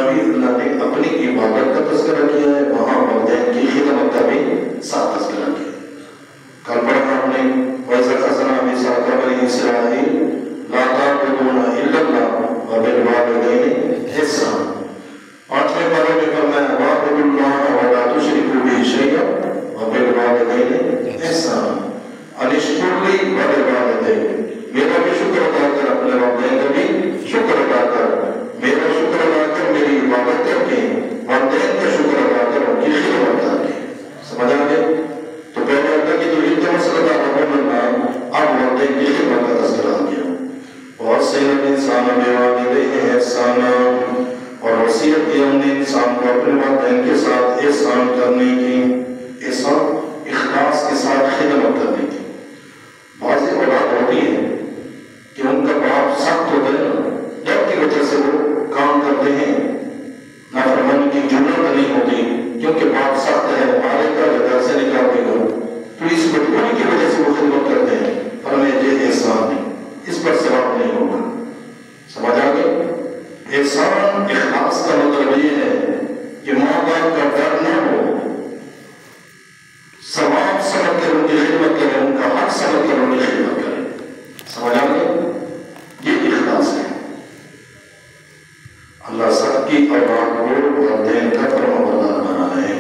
بھی اللہ نے اپنی عبادت کا تذکرہ کیا ہے، وہاں والدین کی خدمت کا بھی ساتھ تذکرہ کیا ہے۔ کل پڑھا ہم نے وَإِذْ أَخَذْنَا مِيثَاقَ بَنِي إِسْرَائِيلَ لَا تَعْبُدُونَ إِلَّا اللَّهَ وَبِالْوَالِدَيْنِ إِحْسَانًا۔ 8ویں پارے میں فرمایا وَاعْبُدُوا اللَّهَ وَلَا تُشْرِكُوا بِهِ شَيْئًا وَبِالْوَالِدَيْنِ إِحْسَانًا أَنِ اشْكُرْ لِي وَلِوَالِدَيْكَ، میرا بھی شکر ادا کر، اپنے والدین کا بھی شکر ادا کر، میرا شکر ادا کر، میری عبادت کر کے والدین کا شکر ادا کر، ان کی خدمت کر کے۔ سمجھ آ گئے؟ تو پہلے اللہ کی توحید کا مسئلہ تھا، رب اللہ، اب والدین کی خدمت کا تذکرہ کیا۔ وَوَصَّيْنَا الْإِنسَانَ بِوَالِدَيْهِ إِحْسَانًا، اور وصیت کی ہم نے انسان کو اپنے والدین کے ساتھ احسان کرنے کی، احسان اخلاص کے ساتھ خدمت کرنے کی۔ بعض اولاد ہوتی ہے کہ ان کا باپ سخت ہوتا ہے نا، ڈر کی وجہ سے وہ کام کرتے ہیں، نافرمانی کی جرات نہیں ہوتی کیونکہ باپ سخت ہے، مارے گا یا گھر سے نکال دے گا، تو اس مجبوری کی وجہ سے وہ خدمت کرتے ہیں، پر ہمیں یہ احسان نہیں، اس پر ثواب نہیں ہوگا۔ سمجھ آ گئے؟ احسان اخلاص کا مطلب یہ ہے کہ ماں باپ کا ڈر نہ ہو، ثواب سمجھ کر ان کی خدمت کریں، ان کا حق سمجھ کر ان کی خدمت کریں۔ سمجھ آ گئے؟ یہ اخلاص ہے۔ اللہ سب کی اولاد کو والدین کا فرمانبردار بنائے،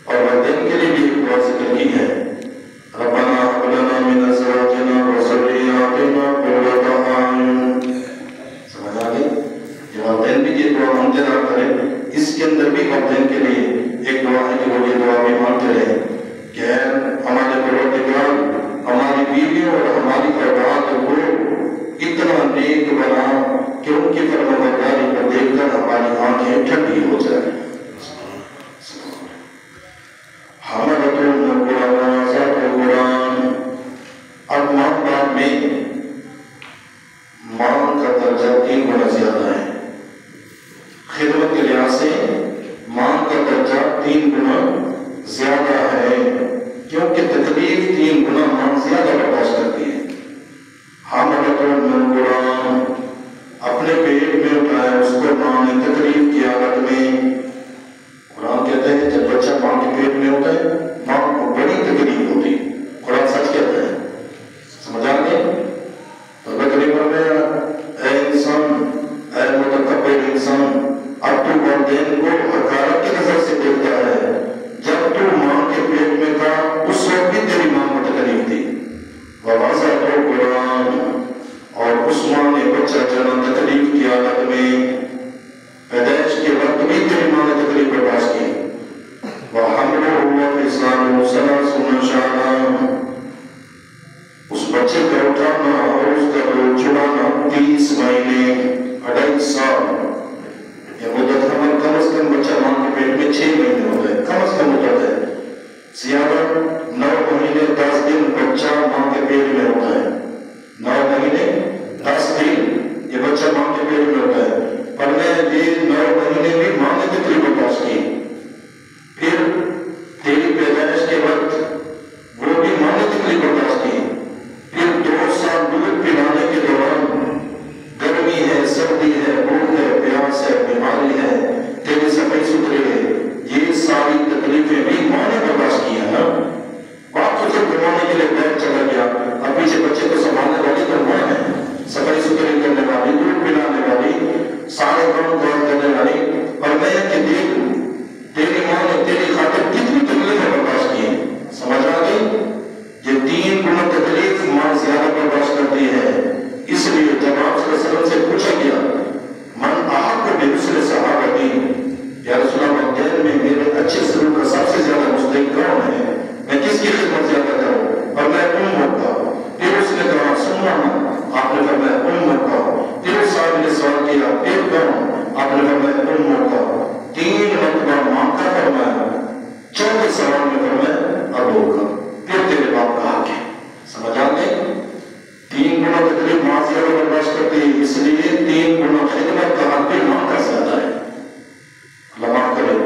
اور والدین کے لیے بھی ایک دعا ذکر کی ہے، ربنا هب لنا من ازواجنا وذرياتنا قرة اعین۔ سمجھ آ گئی؟ یہ والدین بھی یہ دعا مانگتے رہا کریں، اس کے اندر بھی والدین کے لیے ایک دعا ہے کہ وہ یہ دعا بھی مانگتے رہے کہ ہمارے پروردگار ہماری بیویوں اور ہماری اولاد کو اتنا نیک بنا کہ ان کی فرمانبرداری کو دیکھ کر ہماری آنکھیں ٹھنڈی ہو جائیں۔ حملۃ القرآن ووضعۃ القرآن۔ اب ماں باپ میں ماں کا درجہ 3 گنا زیادہ ہے، خدمت کے لحاظ سے ماں کا درجہ 3 گنا زیادہ ہے، کیونکہ تکلیف 3 گنا ماں زیادہ برداشت کرتی ہے۔ حملۃ القرآن، اپنے پیٹ میں اٹھایا اس کو ماں نے تکلیف کی حالت میں۔ قرآن کہتا ہے جب بچہ ماں کے پیٹ میں ہوتا ہے ماں کو بڑی تکلیف ہوتی ہے، قرآن سچ کہتا ہے۔ سمجھ آ گئے؟ تو اللہ کریم فرمایا اے انسان، اے متکبر انسان، اب تو والدین کو حقارت کی نظر سے دیکھتا ہے، جب تو ماں کے پیٹ میں تھا اس وقت بھی تیری ماں کو تکلیف تھی۔ ووضعۃ القرآن، اور اس ماں نے بچہ جنا تکلیف کی حالت میں، پیدائش کے وقت بھی تیری ماں نے تکلیف برداشت کی۔ وحملہ وفصالہ 30 شہرا، اس بچے کا اٹھانا اور اس کا چھڑانا 30 مہینے، 2.5 سال۔ یہ مدت حمل کم از کم بچہ ماں کے پیٹ میں 6 مہینے ہوتا ہے، کم از کم مدت ہے۔ زیادہ 9 مہینے 10 دن بچہ ماں کے پیٹ میں ہوتا ہے، 9 مہینے 10 دن یہ بچہ ماں کے پیٹ میں ہوتا ہے، پر میں یہ 9 مہینے بھی ماں نے تکلیف برداشت کی۔ پھر تیری پیدائش کے وقت وہ بھی ماں نے تکلیف برداشت کی۔ پھر 2 سال دودھ پلانے کے دوران گرمی ہے، سردی ہے، بھوک ہے، پیاس ہے، بیماری ہے، تیری صفائی ستھری ہے، یہ ساری تکلیفیں بھی ماں نے برداشت کی ہے نا۔ باپ تو صرف گھمانے کے لیے بیٹھ چلا گیا، اب پیچھے بچے کو سنبھالنے والی تو ماں ہے، صفائی ستھری کرنے والی، دودھ پلانے والی، سارے کام کرنے والی۔ اور میں یہ کہ دیکھ تیری ماں نے تیری خاطر کتنی تکلیفیں برداشت کی ہیں۔ سمجھ آ گئی؟ یہ 3 گنا تکلیف ماں زیادہ برداشت کرتی ہے۔ اس لیے جب آپ صلی اللہ علیہ وسلم سے پوچھا گیا من احق بحسن صحابتی، یا رسول اللہ والدین میں میرے اچھے سلوک کا سب سے زیادہ مستحق کون ہے، میں کس کی خدمت زیادہ کروں، اور میں امت کا۔ پھر اس نے کہا سننا، آپ نے فرمایا امت کا۔ پھر صاحب نے سوال کیا پھر کون، آپ نے فرمایا امت کا۔ 3 مرتبہ ماں کا فرمایا، 4 سوال میں فرمایا ابو کا، پھر تیرے باپ کا حق ہے۔ سمجھ آ گئی؟ 3 گنا تکلیف ماں زیادہ برداشت کرتی ہے، اس لیے 3 گنا خدمت کا حق بھی ماں کا زیادہ ہے۔ اللہ معاف کرے۔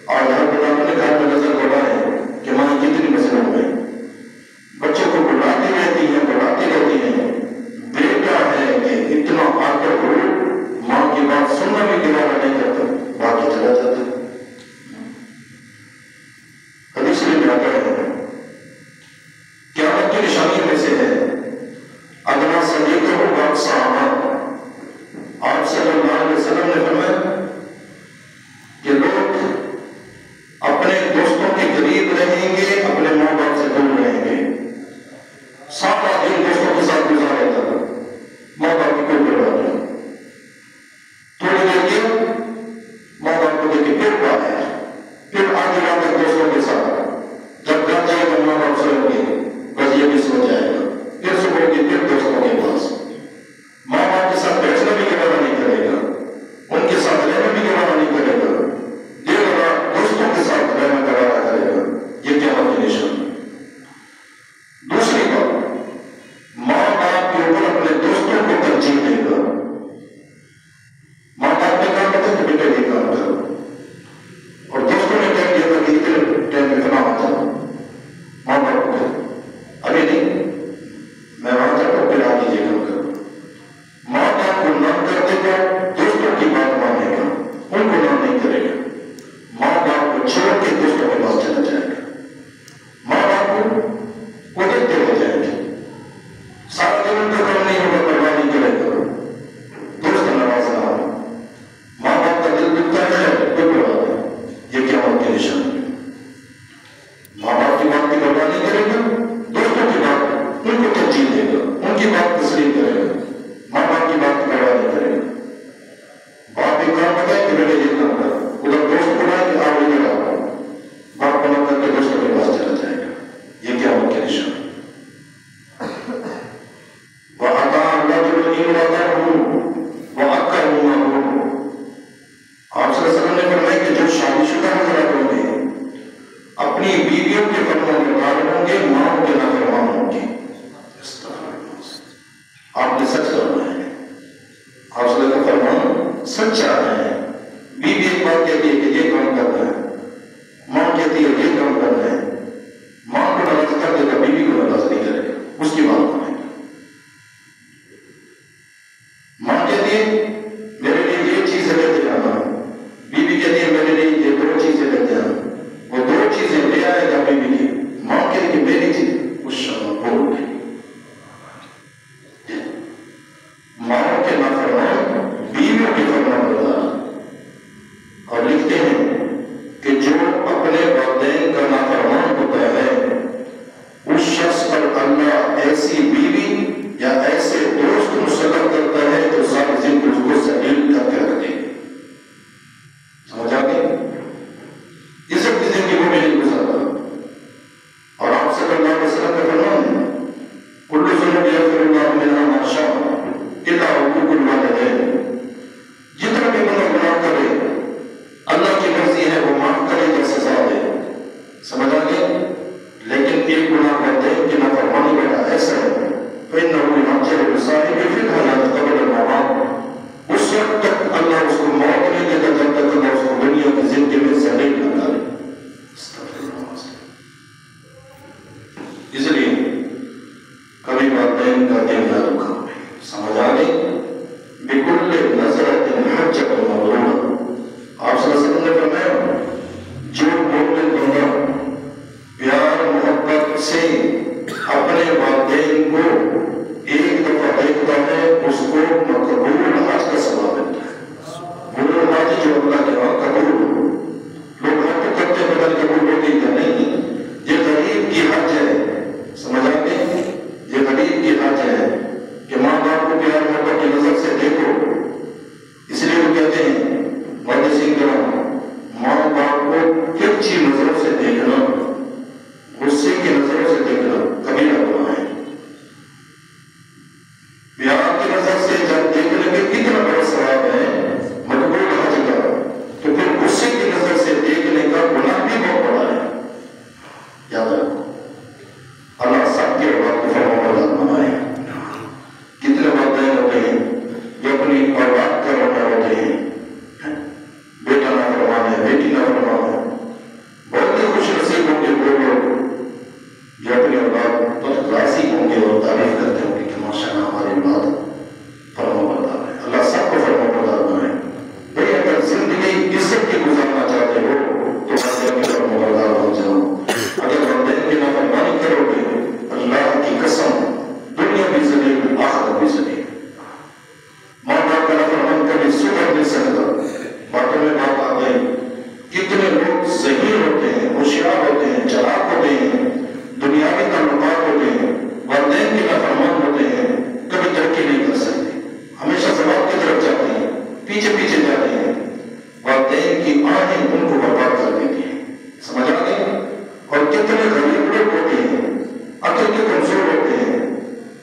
اور ہر بڑا اپنے گھر میں نظر بڑھائے کہ ماں کتنی مظلوم ہے، بچوں کو بڑھاتی رہتی ہیں، بیٹا ہے کہ اتنا آکر ہو، ماں کی بات سننا بھی گرا آپ صلی اللہ کا فرمان سچا ہے. بیوی ایک بات کہتی ہے کہ یہ کام کرنا ہے، ماں کہتی ہے یہ کام کرنا ہے، ماں کو ناراض کر دے گا، بیوی کو ناراض نہیں کرے گا، اس کی بات مانے گا. ماں کہتی ہے میرے لیے یہ چیزیں لیتے جانا، بیوی کہتی ہے میرے لیے یہ 2 چیزیں لیتے آنا. وہ 2 چیزیں لے آئے گا بیوی کی، ماں کہے کہ میری چیز اس شام بھول گئی. ماں کے نافرمان بیویوں کی فرمان بردار. اور لکھتے ہیں کہ جو اپنے والدین کا نافرمان ہوتا ہے اس شخص پر اللہ ایسی بیوی یا ایسے دوست مسلط کرتا ہے جو ساری زندگی اس کو ذلیل کر کے رکھ دے. سمجھ آتے یہ سب کی زندگی کو بھی نہیں گزارتا. اور آپ صلی اللہ علیہ وسلم کا فرمان ہے کل ذنوب یغفر اللہ منہا ما شاء الا حقوق الوالدین. جتنا بھی بندہ گناہ کرے اللہ کی مرضی ہے وہ معاف کرے یا سزا دے. سمجھ آ گیا؟ لیکن ایک گناہ والدین کی نافرمانی والا ایسا ہے فإنه يعجل بصاحبه في الحياة قبل الممات. اس وقت تک اللہ اس کو موت نہیں دیتا جب تک اللہ اس کو دنیا کی زندگی میں ذلیل نہ ڈالے. اس لیے کبھی والدین کا دل نہ دکھا. سمجھ آ گئی؟ بكل نظرة حجة مبرورة. آپ صلی اللہ علیہ وسلم نے فرمایا جو مومن بندہ پیار محبت سے اپنے والدین کو ایک دفعہ دیکھتا ہے اس کو مقبول حج کا ثواب ملتا ہے. قبول حج جو اللہ کے وہاں قبول. لوگ حج کرتے بدل قبول ہوتی یا نہیں. یہ غریب کی حج ہے. سمجھ آ گئے؟ یہ غریب کی حج ہے کہ ماں باپ کو پیار محبت کی نظر سے دیکھو. اس لیے وہ کہتے ہیں محدثین کرام ماں باپ کو ترچھی نظروں سے دیکھنا، غصے کی نظروں سے دیکھنا کبیرہ گناہ ہے. پیار کی نظر سے جب دیکھنے کے کتنا بڑا ثواب ہے مقبول حج کا، تو پھر غصے کی نظر سے دیکھنے کا گناہ بھی بہت بڑا ہے. یاد رکھو اللہ سب کے اولاد کو فرمانبردار بنائے. کتنے والدین ہوتے ہیں جو اپنی اولاد کا رونا ہوتے ہیں، بیٹا نہ فرمان ہے، بیٹی نہ فرمان ہے. بہت ہی خوش نصیب ہوں گے وہ لوگ جو اپنی اولاد پر راضی ہوں گے اور تعریف کرتے ہوں گے کہ ماشاء اللہ ہماری اولاد فرمانبردار ہے. اللہ سب کو فرمانبردار بنائے. بھائی اگر زندگی عزت کی گزارنا چاہتے ہو تو والدین کے فرمانبردار ہو جاؤ. اگر والدین کی نافرمانی کرو گے اللہ کی قسم دنیا بھی ذلیل آخرت بھی ذلیل. ماں باپ کا نافرمان کبھی سدھر نہیں سکتا. باتوں میں بات آ گئی کتنے لوگ ذہین ہوتے ہیں، ہوشیار ہوتے ہیں، چلاک ہوتے ہیں، دنیاوی تعلقات ہوتے ہیں، والدین کے نافرمان ہوتے ہیں، کبھی ترقی نہیں کر سکتے، ہمیشہ زوال کی طرف جاتے ہیں، پیچھے پیچھے جاتے ہیں. والدین کی آہیں ان کو برباد کر دیتی ہیں. سمجھ آ گئی؟ اور کتنے غریب لوگ ہوتے ہیں، عقل کے کمزور ہوتے ہیں،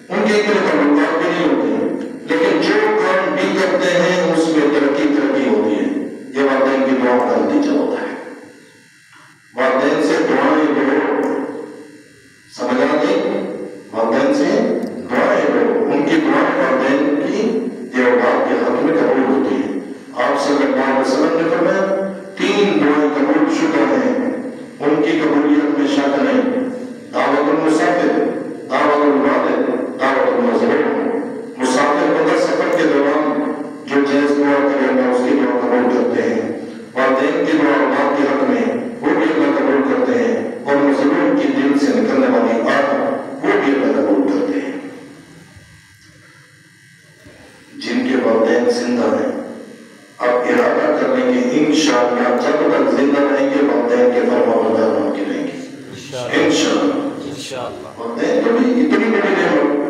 ان کے اتنے تعلقات بھی نہیں ہوتے ہیں، لیکن جو کام بھی کرتے ہیں اس میں ترقی ہوتی ہے. یہ والدین کی دعاؤں کا نتیجہ ہوتا ہے. والدین سے دعائیں لو. سمجھ آ گئی؟ والدین سے دعائیں لو. ان کی دعائیں والدین کی یہ اولاد کے حق میں قبول ہوتی ہے. آپ صلی اللہ علیہ وسلم نے فرمایا 3 دعائیں قبول شدہ ہیں، ان کی قبولیت میں شک نہیں. دعوت المسافر، دعوت الوالد، دعوت المظلوم. مسافر بندہ سفر کے دوران جو جائز دعا کرے اللہ اس کی دعا قبول کرتے ہیں. والدین کی دعا اولاد کے حق میں وہ بھی اللہ قبول کرتے ہیں، اور مظلوم کی دل سے نکلنے والی آہ وہ بھی اللہ قبول کرتے ہیں. جن کے والدین زندہ ہیں اب ارادہ کر لیں گے انشاءاللہ جب تک زندہ رہیں گے والدین کے فرمانبردار بن کے رہیں گے انشاءاللہ. والدین تو بھی اتنی بڑی نعمت